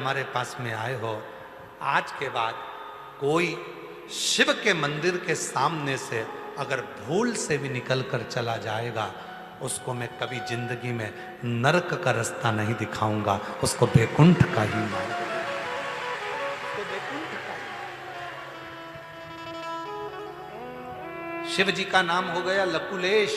हमारे पास में आए हो, आज के बाद कोई शिव के मंदिर के सामने से अगर भूल से भी निकल कर चला जाएगा, उसको मैं कभी जिंदगी में नरक का रास्ता नहीं दिखाऊंगा, उसको बैकुंठ का ही मार्ग, उसको बैकुंठ का ही। शिव जी का नाम हो गया लकुलेश।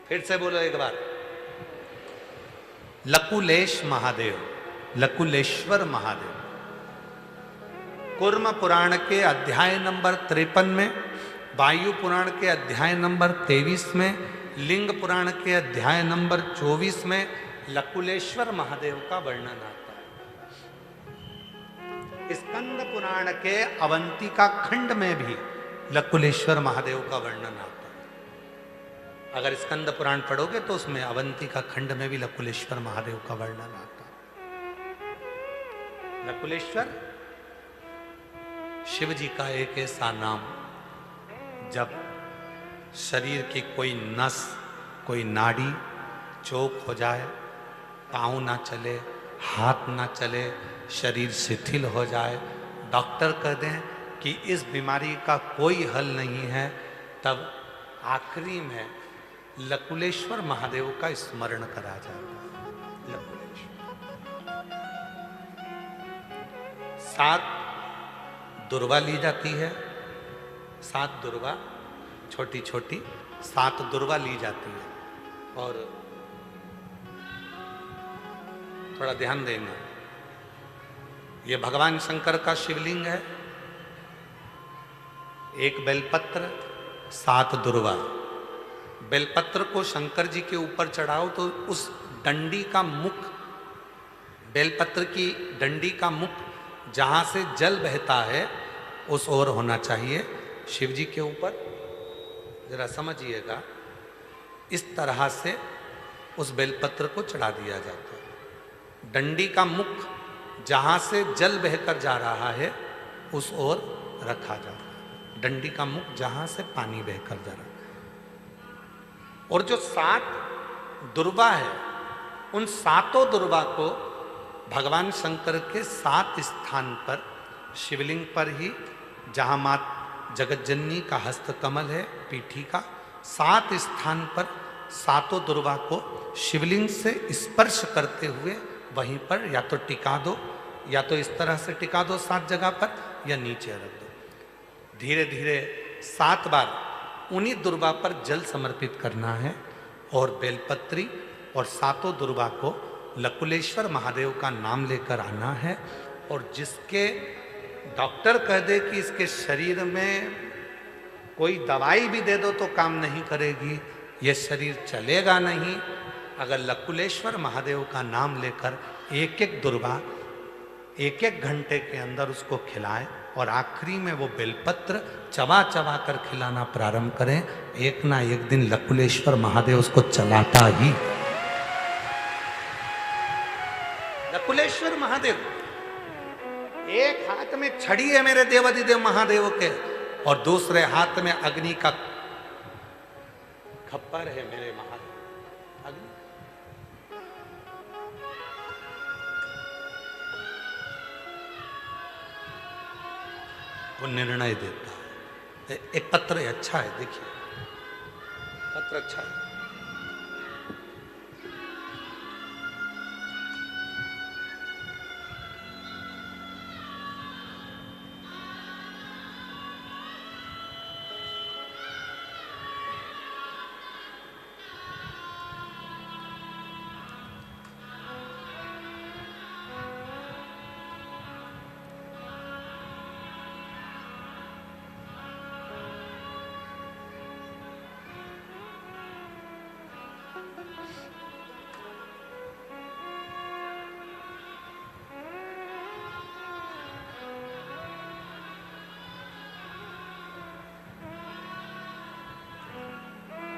फिर से बोलो एक बार, लकुलेश महादेव, लकुलेश्वर महादेव। कूर्म पुराण के अध्याय नंबर 53 में, वायु पुराण के अध्याय नंबर 23 में, लिंग पुराण के अध्याय नंबर 24 में लकुलेश्वर महादेव का वर्णन आता है। स्कंद पुराण के अवंतिका खंड में भी लकुलेश्वर महादेव का वर्णन आता है। अगर स्कंद पुराण पढ़ोगे तो उसमें अवंतिका खंड में भी लकुलेश्वर महादेव का वर्णन आता है। लकुलेश्वर शिव जी का एक ऐसा नाम, जब शरीर की कोई नस, कोई नाड़ी चौक हो जाए, पाँव ना चले, हाथ ना चले, शरीर शिथिल हो जाए, डॉक्टर कह दें कि इस बीमारी का कोई हल नहीं है, तब आखिरी में लकुलेश्वर महादेव का स्मरण करा जाता है। लकुलेश्वर 7 दुर्वा ली जाती है, 7 दुर्वा, छोटी छोटी 7 दुर्वा ली जाती है। और थोड़ा ध्यान देना, ये भगवान शंकर का शिवलिंग है। एक बेलपत्र, 7 दुर्वा। बेलपत्र को शंकर जी के ऊपर चढ़ाओ तो उस डंडी का मुख, बेलपत्र की डंडी का मुख जहां से जल बहता है उस ओर होना चाहिए शिव जी के ऊपर। जरा समझिएगा, इस तरह से उस बेलपत्र को चढ़ा दिया जाता है। डंडी का मुख जहां से जल बहकर जा रहा है उस ओर रखा जाता है। डंडी का मुख जहां से पानी बहकर जा रहा है। और जो 7 दुर्वा है, उन 7 दुर्वा को भगवान शंकर के 7 स्थान पर, शिवलिंग पर ही, जहां मात जगतजननी का हस्त कमल है, पीठी का, 7 स्थान पर 7 दुर्वा को शिवलिंग से स्पर्श करते हुए वहीं पर या तो टिका दो, या तो इस तरह से टिका दो 7 जगह पर, या नीचे रख दो। धीरे धीरे 7 बार उन्हीं दुर्वा पर जल समर्पित करना है और बेलपत्री और 7 दुर्वा को लकुलेश्वर महादेव का नाम लेकर आना है। और जिसके डॉक्टर कह दे कि इसके शरीर में कोई दवाई भी दे दो तो काम नहीं करेगी, ये शरीर चलेगा नहीं, अगर लकुलेश्वर महादेव का नाम लेकर एक एक दुर्वा 1-1 घंटे के अंदर उसको खिलाएं और आखिरी में वो बेलपत्र चबा चबा कर खिलाना प्रारंभ करें, एक ना एक दिन लकुलेश्वर महादेव उसको चलाता ही। लकुलेश्वर महादेव, एक हाथ में छड़ी है मेरे देवाधिदेव महादेव के, और दूसरे हाथ में अग्नि का खप्पर है मेरे महादेव। अग्नि वो निर्णय देता है। एक पत्र अच्छा है, देखिए पत्र अच्छा है।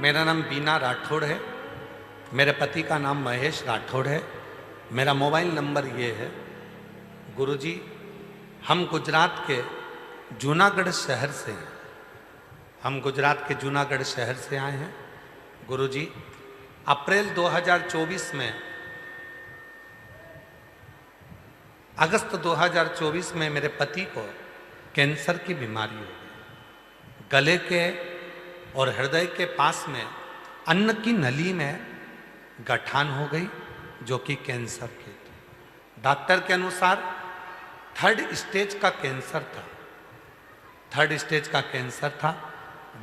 मेरा नाम बीना राठौड़ है, मेरे पति का नाम महेश राठौड़ है। मेरा मोबाइल नंबर ये है। गुरुजी, हम गुजरात के जूनागढ़ शहर से हैं। हम गुजरात के जूनागढ़ शहर से आए हैं। गुरुजी, अप्रैल 2024 में अगस्त 2024 में मेरे पति को कैंसर की बीमारी हो गई। गले के और हृदय के पास में अन्न की नली में गठान हो गई, जो कि कैंसर की थी। डॉक्टर के अनुसार 3rd स्टेज का कैंसर था। 3rd स्टेज का कैंसर था।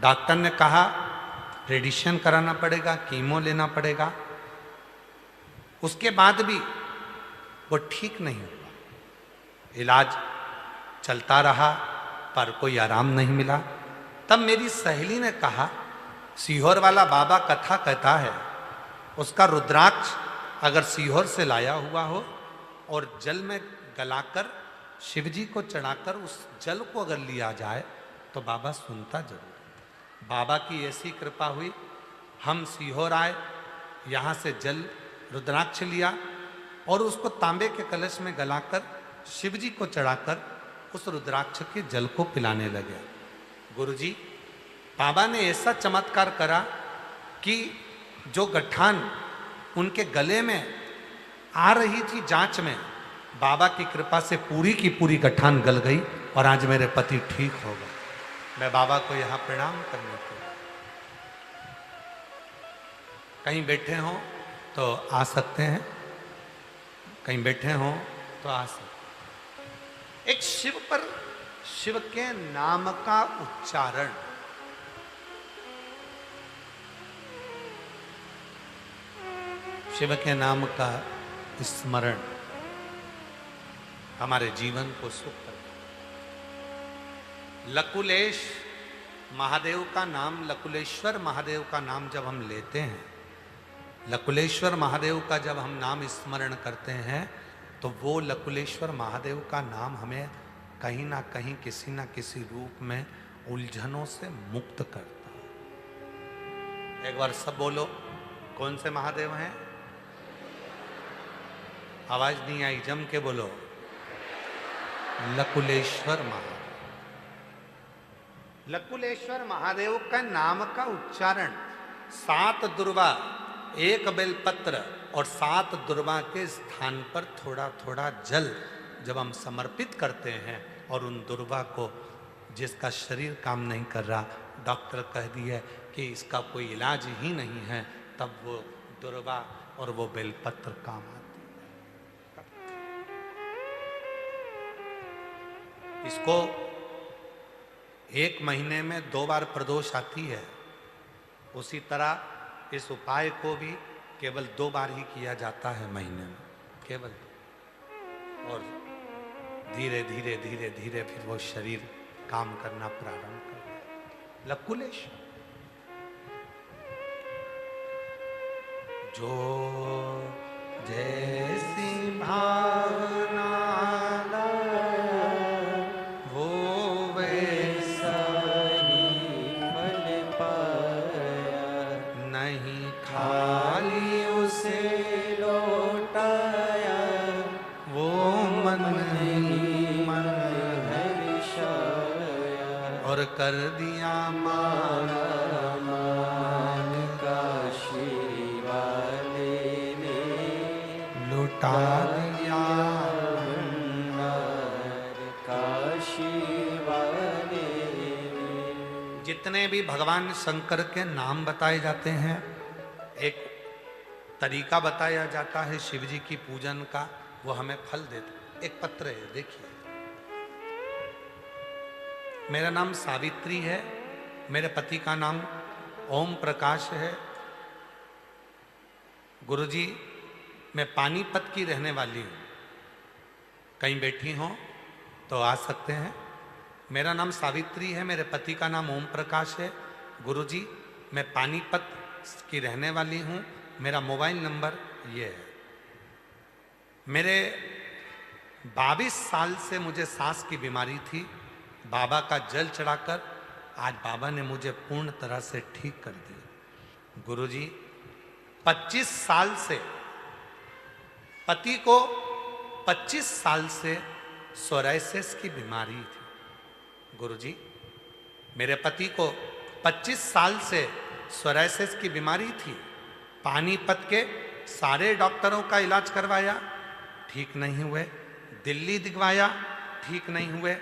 डॉक्टर ने कहा रेडिएशन कराना पड़ेगा, कीमो लेना पड़ेगा। उसके बाद भी वो ठीक नहीं हुआ। इलाज चलता रहा पर कोई आराम नहीं मिला। तब मेरी सहेली ने कहा सीहोर वाला बाबा कथा कहता है, उसका रुद्राक्ष अगर सीहोर से लाया हुआ हो और जल में गलाकर शिव जी को चढ़ाकर उस जल को अगर लिया जाए तो बाबा सुनता जरूर। बाबा की ऐसी कृपा हुई, हम सीहोर आए, यहाँ से जल रुद्राक्ष लिया और उसको तांबे के कलश में गलाकर शिव जी को चढ़ाकर उस रुद्राक्ष के जल को पिलाने लगे। गुरुजी, बाबा ने ऐसा चमत्कार करा कि जो गठान उनके गले में आ रही थी जांच में, बाबा की कृपा से पूरी की पूरी गठान गल गई और आज मेरे पति ठीक हो गए। मैं बाबा को यहाँ प्रणाम करने के लिए, कहीं बैठे हो तो आ सकते हैं, कहीं बैठे हो तो आ सकते हैं। एक शिव पर, शिव के नाम का उच्चारण, शिव के नाम का स्मरण हमारे जीवन को सुख करता। लकुलेश महादेव का नाम, लकुलेश्वर महादेव का नाम जब हम लेते हैं, लकुलेश्वर महादेव का जब हम नाम स्मरण करते हैं तो वो लकुलेश्वर महादेव का नाम हमें कहीं ना कहीं किसी ना किसी रूप में उलझनों से मुक्त करता है। एक बार सब बोलो, कौन से महादेव हैं? आवाज नहीं आई, जम के बोलो। लकुलेश्वर महादेव। लकुलेश्वर महादेव का नाम का उच्चारण 7 दुर्वा, 1 बेलपत्र और 7 दुर्वा के स्थान पर थोड़ा थोड़ा जल जब हम समर्पित करते हैं और उन दुर्वा को, जिसका शरीर काम नहीं कर रहा, डॉक्टर कह दिया कि इसका कोई इलाज ही नहीं है, तब वो दुर्वा और वो बेलपत्र काम आती है। इसको 1 महीने में 2 बार प्रदोष आती है, उसी तरह इस उपाय को भी केवल 2 बार ही किया जाता है महीने में, केवल। और धीरे धीरे धीरे धीरे फिर वो शरीर काम करना प्रारंभ कर। लकुलेश जो जैसी भावना वो वैसा ही फल पाया, नहीं खाली उसे लौटाया, वो मन ही मन हर्षाया और कर दिया मान मान काशी वाले ने लुटा दिया काशी वाले ने। जितने भी भगवान शंकर के नाम बताए जाते हैं, एक तरीका बताया जाता है शिव जी की पूजन का, वो हमें फल देते। एक पत्र है, देखिए। मेरा नाम सावित्री है, मेरे पति का नाम ओम प्रकाश है। गुरुजी, मैं पानीपत की रहने वाली हूँ, कहीं बैठी हो तो आ सकते हैं। मेरा नाम सावित्री है, मेरे पति का नाम ओम प्रकाश है। गुरुजी, मैं पानीपत की रहने वाली हूँ, मेरा मोबाइल नंबर ये है। मेरे 22 साल से मुझे सांस की बीमारी थी। बाबा का जल चढ़ाकर आज बाबा ने मुझे पूर्ण तरह से ठीक कर दिया। गुरुजी, 25 साल से पति को 25 साल से सोराइसिस की बीमारी थी। गुरुजी, मेरे पति को 25 साल से सोराइसिस की बीमारी थी। पानीपत के सारे डॉक्टरों का इलाज करवाया, ठीक नहीं हुए। दिल्ली दिखवाया, ठीक नहीं हुए,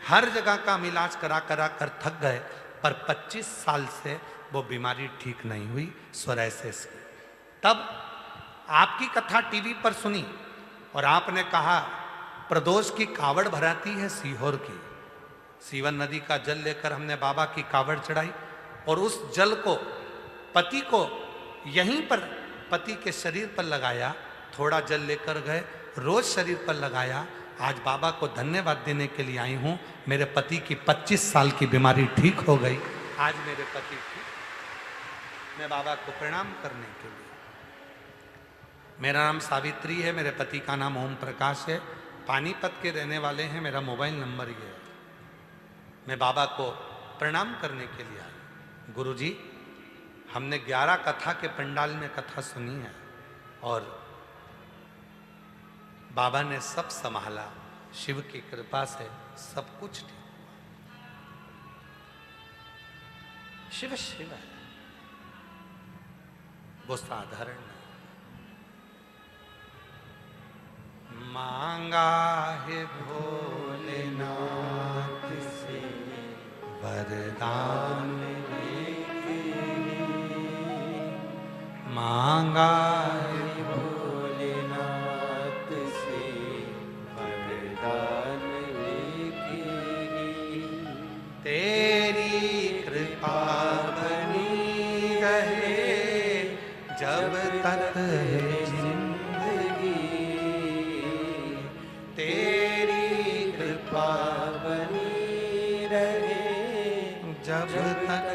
हर जगह का इलाज करा करा कर थक गए, पर 25 साल से वो बीमारी ठीक नहीं हुई सोरायसिस की। तब आपकी कथा टीवी पर सुनी और आपने कहा प्रदोष की कावड़ भराती है सीहोर की। सीवन नदी का जल लेकर हमने बाबा की कावड़ चढ़ाई और उस जल को पति को यहीं पर पति के शरीर पर लगाया, थोड़ा जल लेकर गए, रोज शरीर पर लगाया। आज बाबा को धन्यवाद देने के लिए आई हूं। मेरे पति की 25 साल की बीमारी ठीक हो गई। आज मेरे पति की, मैं बाबा को प्रणाम करने के लिए। मेरा नाम सावित्री है, मेरे पति का नाम ओम प्रकाश है, पानीपत के रहने वाले हैं। मेरा मोबाइल नंबर ये है। मैं बाबा को प्रणाम करने के लिए आया। गुरुजी, हमने 11 कथा के पंडाल में कथा सुनी है और बाबा ने सब संभाला, शिव की कृपा से सब कुछ ठीक हुआ। शिव शिव है, वो साधारण नहीं। मांगा है भोलेनाथ से वरदान लेके, मांगा है भोलेनाथ से वरदान लेके, तेरी कृपा बनी रहे जब तक है जिंदगी, तेरी कृपा बनी रहे जब तक